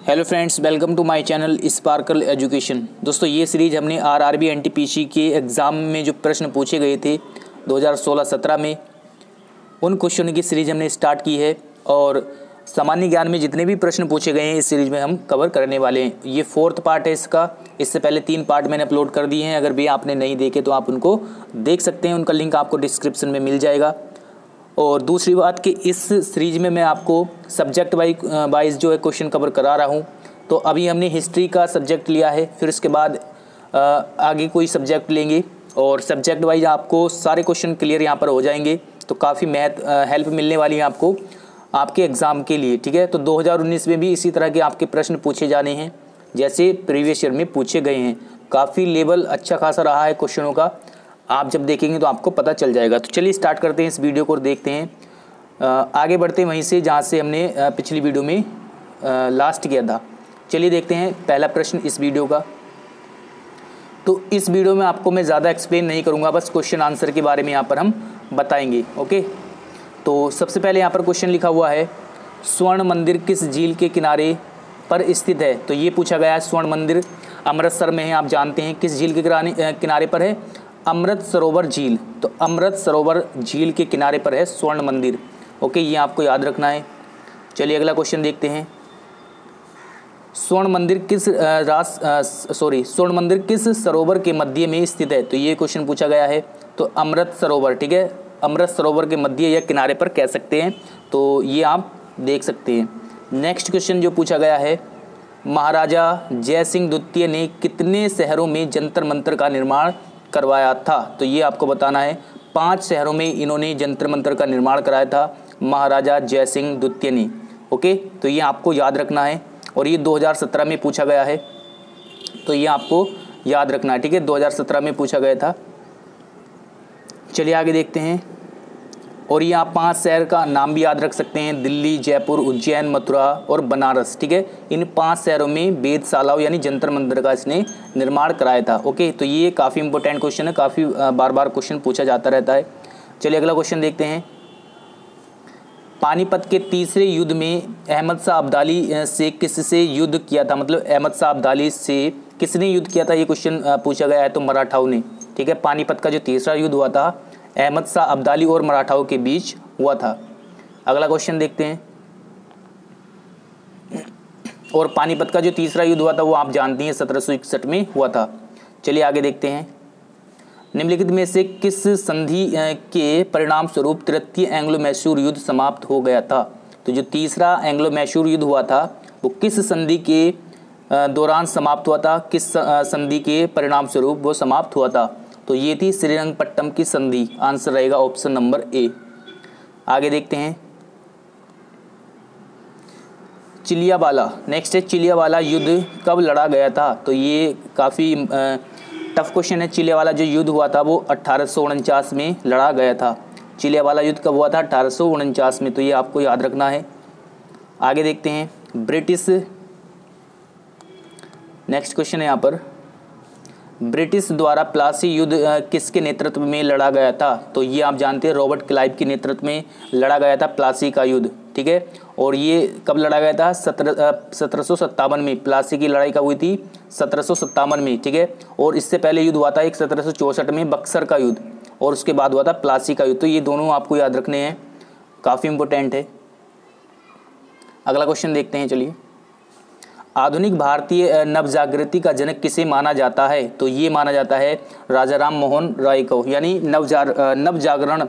Hello friends, welcome to my channel Sparkle Education. दोस्तों, ये series हमने आरआरबी एनटीपीसी के एग्ज़ाम में जो प्रश्न पूछे गए थे 2016-17 में, उन क्वेश्चन की सीरीज़ हमने स्टार्ट की है। और सामान्य ज्ञान में जितने भी प्रश्न पूछे गए हैं इस सीरीज़ में हम कवर करने वाले हैं। ये 4th पार्ट है इसका। इससे पहले 3 पार्ट मैंने अपलोड कर दिए हैं। अगर भी आपने नहीं देखे तो आप उनको देख सकते हैं, उनका लिंक आपको डिस्क्रिप्शन में मिल जाएगा। और दूसरी बात कि इस सीरीज में मैं आपको सब्जेक्ट वाइज जो है क्वेश्चन कवर करा रहा हूँ। तो अभी हमने हिस्ट्री का सब्जेक्ट लिया है, फिर उसके बाद आगे कोई सब्जेक्ट लेंगे और सब्जेक्ट वाइज आपको सारे क्वेश्चन क्लियर यहाँ पर हो जाएंगे। तो काफ़ी हेल्प मिलने वाली है आपको आपके एग्ज़ाम के लिए, ठीक है। तो 2019 में भी इसी तरह के आपके प्रश्न पूछे जाने हैं जैसे प्रीवियस ईयर में पूछे गए हैं। काफ़ी लेवल अच्छा खासा रहा है क्वेश्चनों का, आप जब देखेंगे तो आपको पता चल जाएगा। तो चलिए स्टार्ट करते हैं इस वीडियो को और देखते हैं, आगे बढ़ते हैं वहीं से जहाँ से हमने पिछली वीडियो में लास्ट किया था। चलिए देखते हैं पहला प्रश्न इस वीडियो का। तो इस वीडियो में आपको मैं ज़्यादा एक्सप्लेन नहीं करूँगा, बस क्वेश्चन आंसर के बारे में यहाँ पर हम बताएंगे। ओके, तो सबसे पहले यहाँ पर क्वेश्चन लिखा हुआ है, स्वर्ण मंदिर किस झील के किनारे पर स्थित है। तो ये पूछा गया है। स्वर्ण मंदिर अमृतसर में है, आप जानते हैं। किस झील के किनारे पर है? अमृत सरोवर झील। तो अमृत सरोवर झील के किनारे पर है स्वर्ण मंदिर। ओके, ये आपको याद रखना है। चलिए अगला क्वेश्चन देखते हैं। स्वर्ण मंदिर किस सरोवर के मध्य में स्थित है। तो ये क्वेश्चन पूछा गया है। तो अमृत सरोवर, ठीक है, अमृत सरोवर के मध्य या किनारे पर कह सकते हैं। तो ये आप देख सकते हैं। नेक्स्ट क्वेश्चन जो पूछा गया है, महाराजा जय सिंह द्वितीय ने कितने शहरों में जंतर मंतर का निर्माण करवाया था। तो ये आपको बताना है। 5 शहरों में इन्होंने जंतर मंतर का निर्माण कराया था महाराजा जय सिंह द्वितीय ने। ओके, तो ये आपको याद रखना है। और ये 2017 में पूछा गया है, तो ये आपको याद रखना है, ठीक है। 2017 में पूछा गया था। चलिए आगे देखते हैं। और ये आप 5 शहर का नाम भी याद रख सकते हैं, दिल्ली, जयपुर, उज्जैन, मथुरा और बनारस, ठीक है। इन 5 शहरों में वेधशालाओं यानी जंतर मंतर का इसने निर्माण कराया था। ओके, तो ये काफ़ी इंपॉर्टेंट क्वेश्चन है, काफ़ी बार बार क्वेश्चन पूछा जाता रहता है। चलिए अगला क्वेश्चन देखते हैं। पानीपत के तीसरे युद्ध में अहमद शाह अब्दाली से किससे युद्ध किया था। मतलब अहमद शाह अब्दाली से किसने युद्ध किया था, ये क्वेश्चन पूछा गया है। तो मराठाओं ने, ठीक है। पानीपत का जो तीसरा युद्ध हुआ था अहमद शाह अब्दाली और मराठाओं के बीच हुआ था। अगला क्वेश्चन देखते हैं। और पानीपत का जो तीसरा युद्ध हुआ था वो आप जानती हैं 1761 में हुआ था। चलिए आगे देखते हैं। निम्नलिखित में से किस संधि के परिणाम स्वरूप तृतीय एंग्लो मैसूर युद्ध समाप्त हो गया था। तो जो तीसरा एंग्लो मैसूर युद्ध हुआ था वो किस संधि के दौरान समाप्त हुआ था, किस संधि के परिणाम स्वरूप वो समाप्त हुआ था। तो ये थी श्रीरंगपट्टम की संधि। आंसर रहेगा ऑप्शन नंबर ए। आगे देखते हैं। चिलियावाला, नेक्स्ट है चिलियावाला युद्ध कब लड़ा गया था। तो ये काफ़ी टफ क्वेश्चन है। चिलियावाला जो युद्ध हुआ था वो 1849 में लड़ा गया था। चिलियावाला युद्ध कब हुआ था? 1849 में। तो ये आपको याद रखना है। आगे देखते हैं। ब्रिटिश, नेक्स्ट क्वेश्चन है यहाँ पर, ब्रिटिश द्वारा प्लासी युद्ध किसके नेतृत्व में लड़ा गया था। तो ये आप जानते हैं रॉबर्ट क्लाइव के नेतृत्व में लड़ा गया था प्लासी का युद्ध, ठीक है। और ये कब लड़ा गया था? 1757 में। प्लासी की लड़ाई कब हुई थी? 1757 में, ठीक है। और इससे पहले युद्ध हुआ था एक 1764 में बक्सर का युद्ध, और उसके बाद हुआ था प्लासी का युद्ध। तो ये दोनों आपको याद रखने हैं, काफ़ी इंपॉर्टेंट है। अगला क्वेश्चन देखते हैं। चलिए, आधुनिक भारतीय नवजागृति का जनक किसे माना जाता है। तो ये माना जाता है राजा राम मोहन राय को। यानी नवजागरण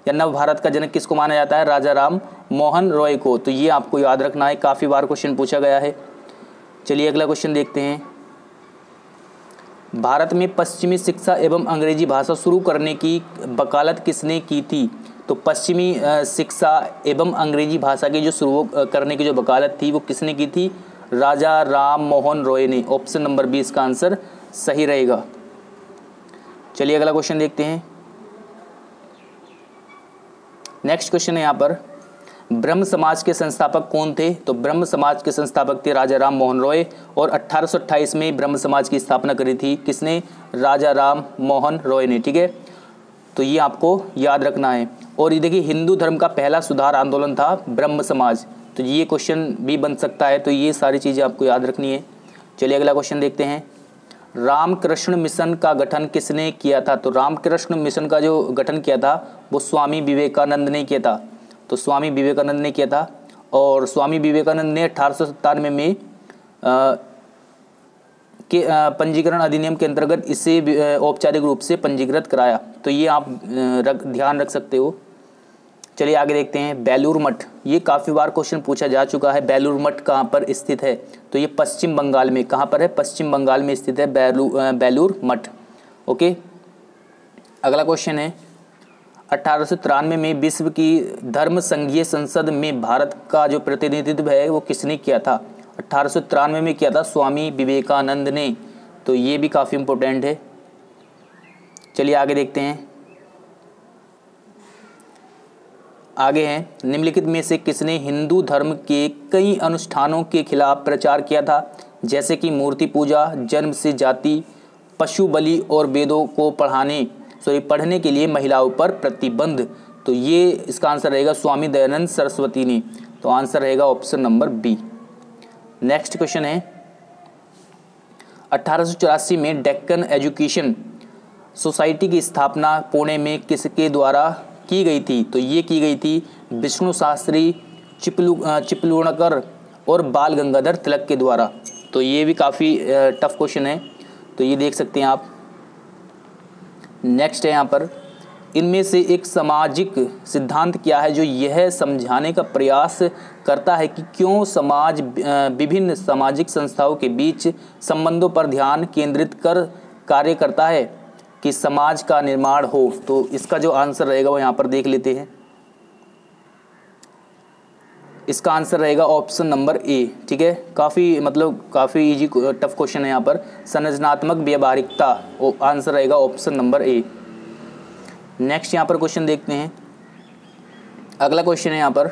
या नव भारत का जनक किसको माना जाता है? राजा राम मोहन रॉय को। तो ये आपको याद रखना है, काफ़ी बार क्वेश्चन पूछा गया है। चलिए अगला क्वेश्चन देखते हैं। भारत में पश्चिमी शिक्षा एवं अंग्रेजी भाषा शुरू करने की वकालत किसने की थी। तो पश्चिमी शिक्षा एवं अंग्रेजी भाषा की जो शुरू करने की जो वकालत थी वो किसने की थी? राजा राम मोहन रॉय ने। ऑप्शन नंबर 20 का आंसर सही रहेगा। चलिए अगला क्वेश्चन देखते हैं। नेक्स्ट क्वेश्चन है यहाँ पर, ब्रह्म समाज के संस्थापक कौन थे। तो ब्रह्म समाज के संस्थापक थे राजा राम मोहन रॉय, और 1828 में ब्रह्म समाज की स्थापना करी थी किसने? राजा राम मोहन रॉय ने, ठीक है। तो ये आपको याद रखना है। और ये देखिए, हिंदू धर्म का पहला सुधार आंदोलन था ब्रह्म समाज। तो ये क्वेश्चन भी बन सकता है, तो ये सारी चीज़ें आपको याद रखनी है। चलिए अगला क्वेश्चन देखते हैं। रामकृष्ण मिशन का गठन किसने किया था? तो रामकृष्ण मिशन का जो गठन किया था वो स्वामी विवेकानंद ने किया था। तो स्वामी विवेकानंद ने किया था, और स्वामी विवेकानंद ने 1897 में के पंजीकरण अधिनियम के अंतर्गत इसे औपचारिक रूप से पंजीकृत कराया। तो ये आप ध्यान रख सकते हो। चलिए आगे देखते हैं। बेलूर मठ, ये काफ़ी बार क्वेश्चन पूछा जा चुका है। बेलूर मठ कहाँ पर स्थित है? तो ये पश्चिम बंगाल में, कहाँ पर है? पश्चिम बंगाल में स्थित है बेलूर मठ। ओके, अगला क्वेश्चन है 1893 में विश्व की धर्म संघीय संसद में भारत का जो प्रतिनिधित्व है वो किसने किया था? 1893 में किया था स्वामी विवेकानंद ने। तो ये भी काफ़ी इम्पोर्टेंट है। चलिए आगे देखते हैं। आगे हैं, निम्नलिखित में से किसने हिंदू धर्म के कई अनुष्ठानों के खिलाफ प्रचार किया था, जैसे कि मूर्ति पूजा, जन्म से जाति, पशु बलि और वेदों को पढ़ने के लिए महिलाओं पर प्रतिबंध? तो ये इसका आंसर रहेगा स्वामी दयानंद सरस्वती ने। तो आंसर रहेगा option number B. Next question है 1884 में डेक्कन एजुकेशन सोसाइटी की स्थापना पुणे में किसके द्वारा की गई थी? तो ये की गई थी विष्णु शास्त्री, चिपलूणकर और बाल गंगाधर तिलक के द्वारा। तो ये भी काफ़ी टफ क्वेश्चन है, तो ये देख सकते हैं आप। नेक्स्ट है यहाँ पर, इनमें से एक सामाजिक सिद्धांत क्या है जो यह समझाने का प्रयास करता है कि क्यों समाज विभिन्न सामाजिक संस्थाओं के बीच संबंधों पर ध्यान केंद्रित कर कार्य करता है कि समाज का निर्माण हो? तो इसका जो आंसर रहेगा वो यहाँ पर देख लेते हैं। इसका आंसर रहेगा ऑप्शन नंबर ए। ठीक है, काफ़ी इजी टफ क्वेश्चन है यहाँ पर। संरचनात्मक व्यवहारिकता, आंसर रहेगा ऑप्शन नंबर ए। नेक्स्ट यहाँ पर क्वेश्चन देखते हैं। अगला क्वेश्चन है यहाँ पर,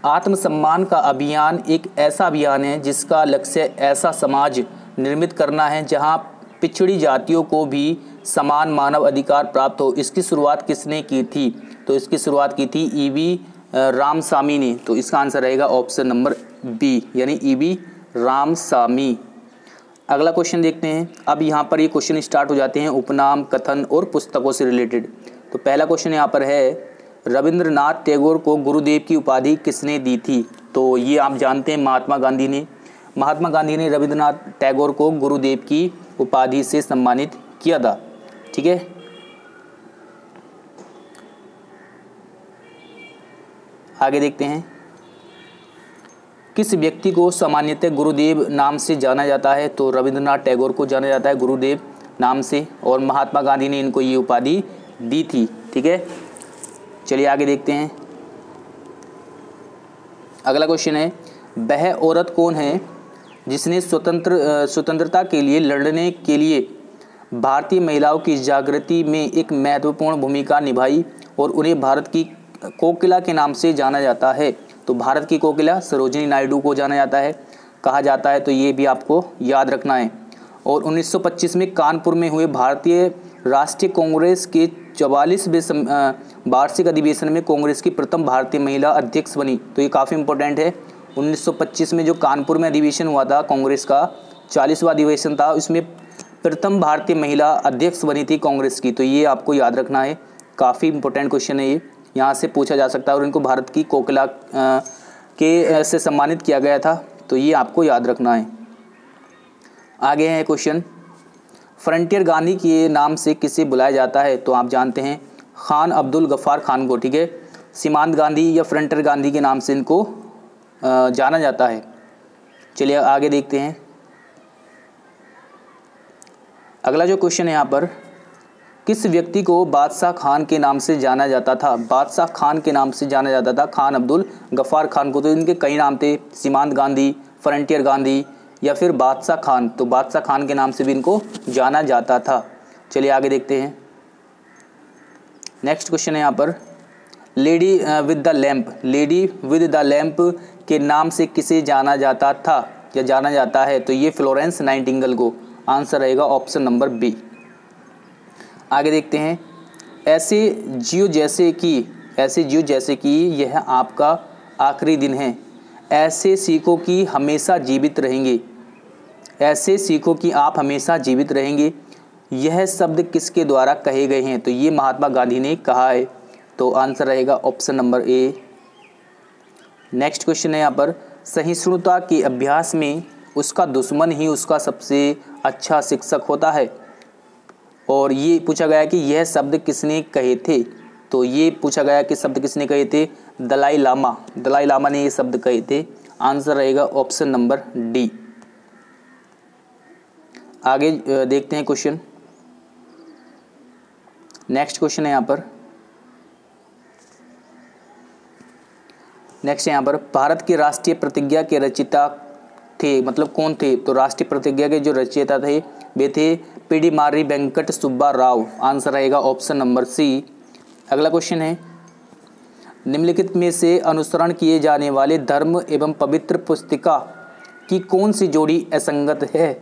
आत्मसम्मान का अभियान एक ऐसा अभियान है जिसका लक्ष्य ऐसा समाज निर्मित करना है जहाँ पिछड़ी जातियों को भी समान मानव अधिकार प्राप्त हो। इसकी शुरुआत किसने की थी? तो इसकी शुरुआत की थी ईवी रामसामी ने। तो इसका आंसर रहेगा ऑप्शन नंबर बी, यानी ईवी रामसामी। अगला क्वेश्चन देखते हैं। अब यहाँ पर ये क्वेश्चन स्टार्ट हो जाते हैं उपनाम, कथन और पुस्तकों से रिलेटेड। तो पहला क्वेश्चन यहाँ पर है, रविंद्रनाथ टैगोर को गुरुदेव की उपाधि किसने दी थी? तो ये आप जानते हैं महात्मा गांधी ने। महात्मा गांधी ने रविंद्रनाथ टैगोर को गुरुदेव की उपाधि से सम्मानित किया था। ठीक है, आगे देखते हैं। किस व्यक्ति को सामान्यतः गुरुदेव नाम से जाना जाता है? तो रविंद्रनाथ टैगोर को जाना जाता है गुरुदेव नाम से, और महात्मा गांधी ने इनको ये उपाधि दी थी। ठीक है, चलिए आगे देखते हैं। अगला क्वेश्चन है, वह औरत कौन है जिसने स्वतंत्रता के लिए लड़ने के लिए भारतीय महिलाओं की जागृति में एक महत्वपूर्ण भूमिका निभाई और उन्हें भारत की कोकिला के नाम से जाना जाता है? तो भारत की कोकिला सरोजिनी नायडू को जाना जाता है, कहा जाता है। तो ये भी आपको याद रखना है। और 1925 में कानपुर में हुए भारतीय राष्ट्रीय कांग्रेस के 44वें वार्षिक अधिवेशन में कांग्रेस की प्रथम भारतीय महिला अध्यक्ष बनी। तो ये काफ़ी इंपॉर्टेंट है। 1925 में जो कानपुर में अधिवेशन हुआ था कांग्रेस का, 40वां अधिवेशन था, इसमें प्रथम भारतीय महिला अध्यक्ष बनी थी कांग्रेस की। तो ये आपको याद रखना है, काफ़ी इंपॉर्टेंट क्वेश्चन है ये, यहाँ से पूछा जा सकता है। और इनको भारत की कोकिला के से सम्मानित किया गया था। तो ये आपको याद रखना है। आगे है क्वेश्चन, फ्रंटियर गांधी के नाम से किसे बुलाया जाता है? तो आप जानते हैं खान अब्दुल गफ्फार खान को। ठीक है, सीमांत गांधी या फ्रंटियर गांधी के नाम से इनको जाना जाता है। चलिए आगे देखते हैं। अगला जो क्वेश्चन है यहाँ पर, किस व्यक्ति को बादशाह खान के नाम से जाना जाता था? बादशाह खान के नाम से जाना जाता था खान अब्दुल गफ्फार खान को। तो इनके कई नाम थे, सीमांत गांधी, फ्रंटियर गांधी या फिर बादशाह खान। तो बादशाह खान के नाम से भी इनको जाना जाता था। चलिए आगे देखते हैं। नेक्स्ट क्वेश्चन है यहाँ पर, lady with the lamp, lady with the lamp के नाम से किसे जाना जाता था या जाना जाता है? तो ये फ्लोरेंस नाइटिंगेल को। आंसर रहेगा ऑप्शन नंबर बी। आगे देखते हैं। ऐसे जीव जैसे कि यह आपका आखिरी दिन है। ऐसे सीखो कि हमेशा जीवित रहेंगे। ऐसे सीखो कि आप हमेशा जीवित रहेंगे। यह शब्द किसके द्वारा कहे गए हैं? तो ये महात्मा गांधी ने कहा है। तो आंसर रहेगा option number A. Next question है यहाँ पर, सहिष्णुता के अभ्यास में उसका दुश्मन ही उसका सबसे अच्छा शिक्षक होता है। और ये पूछा गया कि यह शब्द किसने कहे थे? तो ये पूछा गया कि शब्द किसने कहे थे? दलाई लामा। दलाई लामा ने ये शब्द कहे थे। आंसर रहेगा ऑप्शन नंबर डी। आगे देखते हैं क्वेश्चन। नेक्स्ट क्वेश्चन है यहाँ पर, नेक्स्ट है यहाँ पर, भारत की राष्ट्रीय प्रतिज्ञा के रचयिता थे, मतलब कौन थे? तो राष्ट्रीय प्रतिज्ञा के जो रचयिता थे वे थे पिडिमारी वेंकट सुब्बा राव। आंसर रहेगा ऑप्शन नंबर सी। अगला क्वेश्चन है, निम्नलिखित में से अनुसरण किए जाने वाले धर्म एवं पवित्र पुस्तिका की कौन सी जोड़ी असंगत है?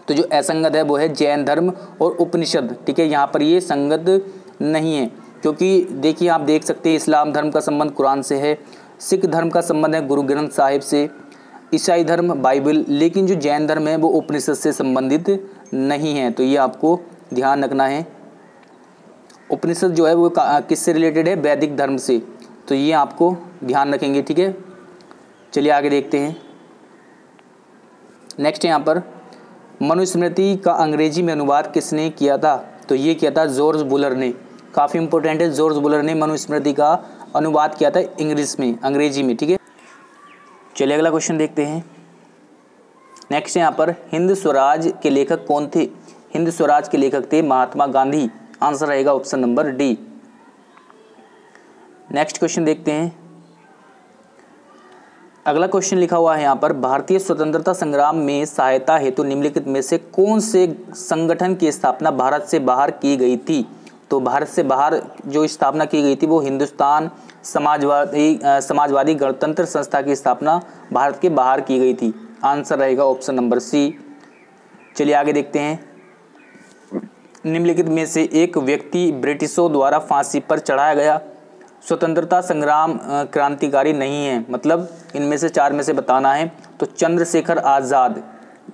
तो जो असंगत है वो है जैन धर्म और उपनिषद। ठीक है, यहाँ पर ये संगत नहीं है, क्योंकि देखिए आप देख सकते हैं इस्लाम धर्म का संबंध कुरान से है, सिख धर्म का संबंध है गुरु ग्रंथ साहिब से, ईसाई धर्म बाइबल, लेकिन जो जैन धर्म है वो उपनिषद से संबंधित नहीं है। तो ये आपको ध्यान रखना है। उपनिषद जो है वो किससे रिलेटेड है? वैदिक धर्म से। तो ये आपको ध्यान रखेंगे। ठीक है, चलिए आगे देखते हैं। नेक्स्ट है यहाँ पर, मनुस्मृति का अंग्रेजी में अनुवाद किसने किया था? तो ये किया था जॉर्ज बुलर ने। काफ़ी इंपॉर्टेंट है, जॉर्ज बुलर ने मनुस्मृति का अनुवाद किया था इंग्लिश में, अंग्रेजी में। ठीक है, चलिए अगला क्वेश्चन देखते हैं। नेक्स्ट है यहाँ पर, हिंद स्वराज के लेखक कौन थे? हिंद स्वराज के लेखक थे महात्मा गांधी। आंसर रहेगा option number D. Next question देखते हैं। अगला क्वेश्चन लिखा हुआ है यहाँ पर, भारतीय स्वतंत्रता संग्राम में सहायता हेतु निम्नलिखित में से कौन से संगठन की स्थापना भारत से बाहर की गई थी? तो भारत से बाहर जो स्थापना की गई थी वो हिंदुस्तान समाजवादी गणतंत्र संस्था की स्थापना भारत के बाहर की गई थी। आंसर रहेगा ऑप्शन नंबर सी। चलिए आगे देखते हैं। निम्नलिखित में से एक व्यक्ति ब्रिटिशों द्वारा फांसी पर चढ़ाया गया स्वतंत्रता संग्राम क्रांतिकारी नहीं है, मतलब इनमें से चार में से बताना है। तो चंद्रशेखर आज़ाद,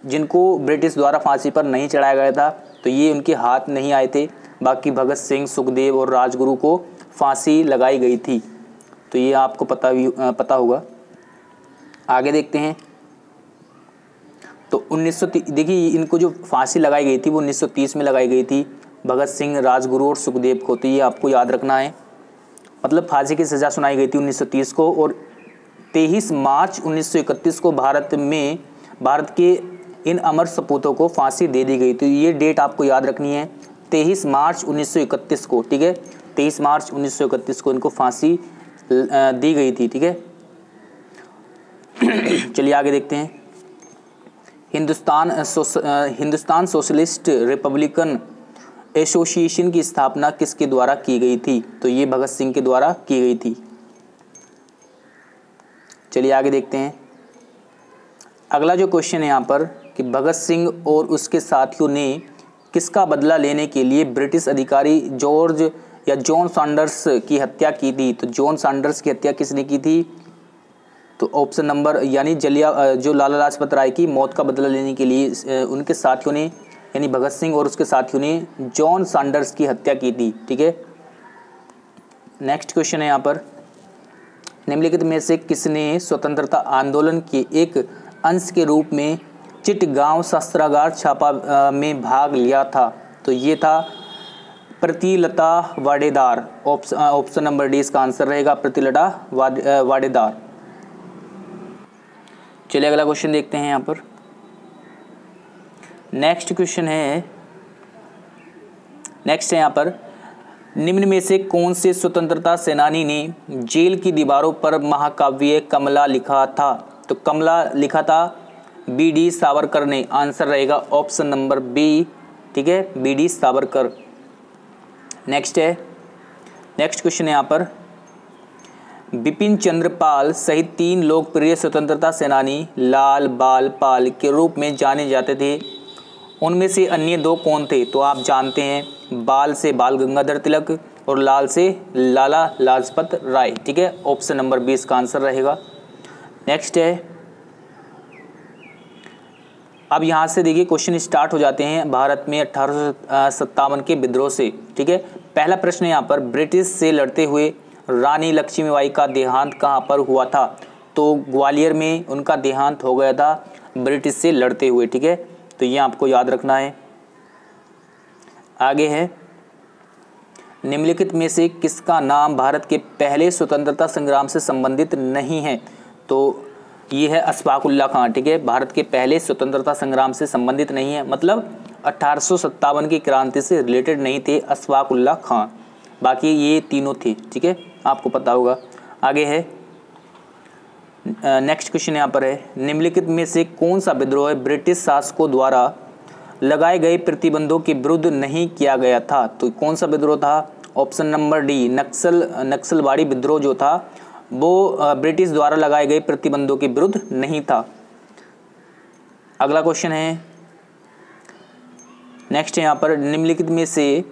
जिनको ब्रिटिश द्वारा फांसी पर नहीं चढ़ाया गया था, तो ये उनके हाथ नहीं आए थे। बाकी भगत सिंह, सुखदेव और राजगुरु को फांसी लगाई गई थी। तो ये आपको पता होगा। आगे देखते हैं। तो 1930, देखिए इनको जो फांसी लगाई गई थी वो 1930 में लगाई गई थी, भगत सिंह, राजगुरु और सुखदेव को। तो ये आपको याद रखना है, मतलब फांसी की सज़ा सुनाई गई थी 1930 को, और 23 मार्च 1931 को भारत के इन अमर सपूतों को फांसी दे दी गई। तो ये डेट आपको याद रखनी है, 23 मार्च 1931 को। ठीक है, 23 मार्च 1931 को इनको फांसी दी गई थी। ठीक है, चलिए आगे देखते हैं। हिंदुस्तान सोशलिस्ट रिपब्लिकन एसोसिएशन की स्थापना किसके द्वारा की गई थी? तो ये भगत सिंह के द्वारा की गई थी। चलिए आगे देखते हैं। अगला जो क्वेश्चन है यहाँ पर कि भगत सिंह और उसके साथियों ने किसका बदला लेने के लिए ब्रिटिश अधिकारी जॉन सैंडर्स की हत्या की थी? तो जॉन सैंडर्स की हत्या किसने की थी? तो ऑप्शन नंबर यानी जो लाला लाजपत राय की मौत का बदला लेने के लिए उनके साथियों ने, यानी भगत सिंह और उसके साथियों ने जॉन सैंडर्स की हत्या की थी। ठीक है, नेक्स्ट क्वेश्चन है यहाँ पर, निम्नलिखित में से किसने स्वतंत्रता आंदोलन के एक अंश के रूप में चिटगांव शस्त्रागार छापा में भाग लिया था? तो ये था प्रतिलता वाडेदार। ऑप्शन नंबर डी इसका आंसर रहेगा, प्रतिलता वाडेदार। चलिए अगला क्वेश्चन देखते हैं यहाँ पर। नेक्स्ट है यहाँ पर, निम्न में से कौन से स्वतंत्रता सेनानी ने जेल की दीवारों पर महाकाव्य कमला लिखा था? तो कमला लिखा था बी.डी. सावरकर ने। आंसर रहेगा ऑप्शन नंबर बी। ठीक है, बी.डी. सावरकर। नेक्स्ट क्वेश्चन है यहाँ पर, बिपिन चंद्र पाल सहित 3 लोकप्रिय स्वतंत्रता सेनानी लाल बाल पाल के रूप में जाने जाते थे, उनमें से अन्य 2 कौन थे? तो आप जानते हैं, बाल से बाल गंगाधर तिलक और लाल से लाला लाजपत राय। ठीक है, ऑप्शन नंबर 20 का आंसर रहेगा। नेक्स्ट है, अब यहाँ से देखिए क्वेश्चन स्टार्ट हो जाते हैं भारत में 1857 के विद्रोह से। ठीक है, पहला प्रश्न यहाँ पर, ब्रिटिश से लड़ते हुए रानी लक्ष्मीबाई का देहांत कहाँ पर हुआ था? तो ग्वालियर में उनका देहांत हो गया था ब्रिटिश से लड़ते हुए। ठीक है, तो ये आपको याद रखना है। आगे है, निम्नलिखित में से किसका नाम भारत के पहले स्वतंत्रता संग्राम से संबंधित नहीं है? तो ये है अशफाकुल्ला खां। ठीक है, भारत के पहले स्वतंत्रता संग्राम से संबंधित नहीं है, मतलब 1857 की क्रांति से रिलेटेड नहीं थे अशफाकुल्ला खां, बाकी ये तीनों थे। ठीक है, आपको पता होगा। आगे है, नेक्स्ट क्वेश्चन यहाँ पर है, निम्नलिखित में से कौन सा विद्रोह ब्रिटिश शासकों द्वारा लगाए गए प्रतिबंधों के विरुद्ध नहीं किया गया था? तो कौन सा विद्रोह था? ऑप्शन नंबर डी, नक्सलवाड़ी विद्रोह जो था वो ब्रिटिश द्वारा लगाए गए प्रतिबंधों के विरुद्ध नहीं था। अगला क्वेश्चन है, नेक्स्ट है यहाँ पर, निम्नलिखित में से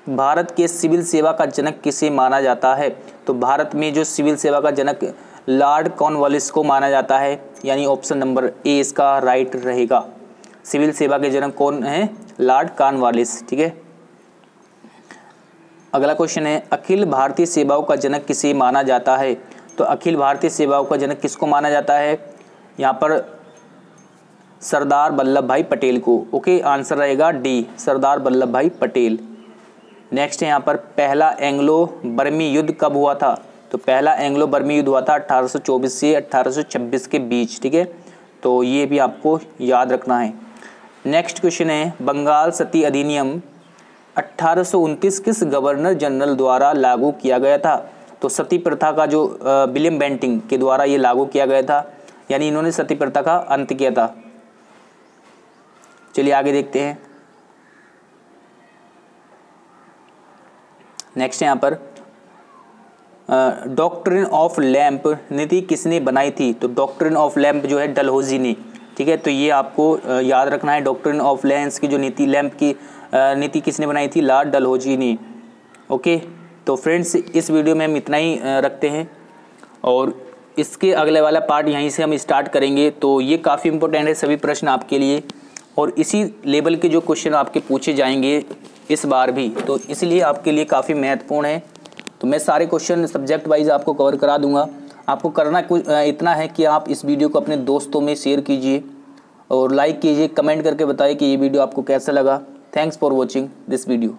भारत के सिविल सेवा का जनक किसे माना जाता है? तो भारत में जो सिविल सेवा का जनक लॉर्ड कॉर्नवालिस को माना जाता है, यानी ऑप्शन नंबर ए इसका राइट रहेगा। सिविल सेवा के जनक कौन है? Lord Cornwallis. ठीक है, अगला क्वेश्चन है, अखिल भारतीय सेवाओं का जनक किसे माना जाता है? तो अखिल भारतीय सेवाओं का जनक किसको माना जाता है? यहाँ पर सरदार वल्लभ भाई पटेल को। ओके, आंसर रहेगा डी, सरदार वल्लभ भाई पटेल। नेक्स्ट है यहाँ पर, पहला एंग्लो बर्मी युद्ध कब हुआ था? तो पहला एंग्लो बर्मी युद्ध हुआ था 1824 से 1826 के बीच। ठीक है, तो ये भी आपको याद रखना है। नेक्स्ट क्वेश्चन है, बंगाल सती अधिनियम 1829 किस गवर्नर जनरल द्वारा लागू किया गया था? तो सती प्रथा का जो विलियम बेंटिंग के द्वारा ये लागू किया गया था, यानी इन्होंने सती प्रथा का अंत किया था। चलिए आगे देखते हैं। नेक्स्ट यहाँ पर, डॉक्ट्रिन ऑफ लैंप नीति किसने बनाई थी? तो डॉक्ट्रिन ऑफ लैंप जो है डलहौजी ने। ठीक है, तो ये आपको याद रखना है। डॉक्ट्रिन ऑफ लैंप्स की जो नीति, लैंप की नीति किसने बनाई थी? लॉर्ड डलहौजी ने। ओके, तो फ्रेंड्स इस वीडियो में हम इतना ही रखते हैं और इसके अगले वाला पार्ट यहीं से हम स्टार्ट करेंगे। तो ये काफ़ी इंपॉर्टेंट है सभी प्रश्न आपके लिए, और इसी लेवल के जो क्वेश्चन आपके पूछे जाएंगे इस बार भी, तो इसलिए आपके लिए काफ़ी महत्वपूर्ण है। तो मैं सारे क्वेश्चन सब्जेक्ट वाइज आपको कवर करा दूंगा। आपको करना कुछ इतना है कि आप इस वीडियो को अपने दोस्तों में शेयर कीजिए और लाइक कीजिए, कमेंट करके बताइए कि ये वीडियो आपको कैसा लगा। Thanks for watching this video.